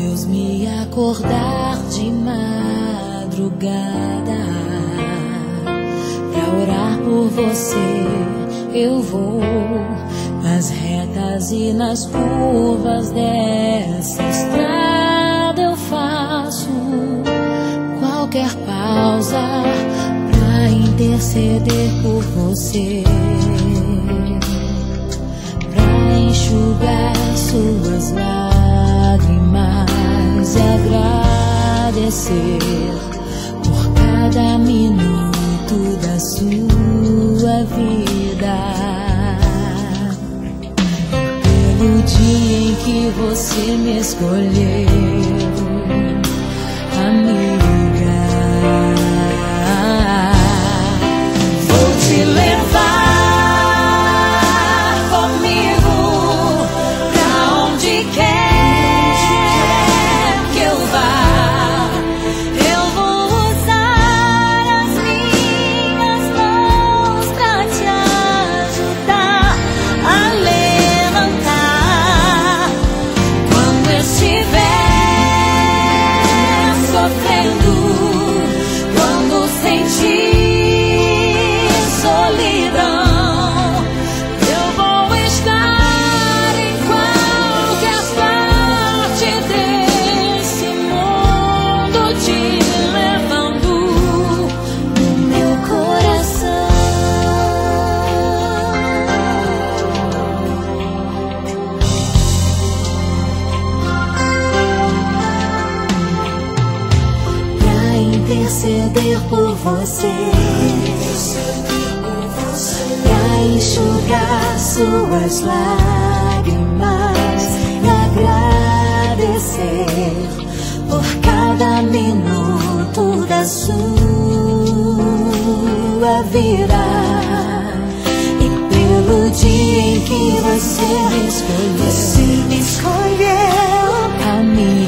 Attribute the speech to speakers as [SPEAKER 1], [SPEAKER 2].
[SPEAKER 1] Deus me acordar de madrugada pra orar por você, eu vou nas retas e nas curvas dessa estrada. Eu faço qualquer pausa pra interceder por você, pra enxugar suas lágrimas e agradecer por cada minuto da sua vida, pelo dia em que você me escolheu, amiga. Vou te levar comigo pra onde quer que eu vá. Eu vou usar as minhas mãos pra te ajudar a levantar quando estiver sofrendo, quando sentir solidão. Eu vou estar em qualquer parte desse mundo, te levando no meu coração. Pra interceder por você, pra enxugar suas lágrimas e agradecer por cada minuto da sua vida, e pelo dia em que você me escolheu, amiga.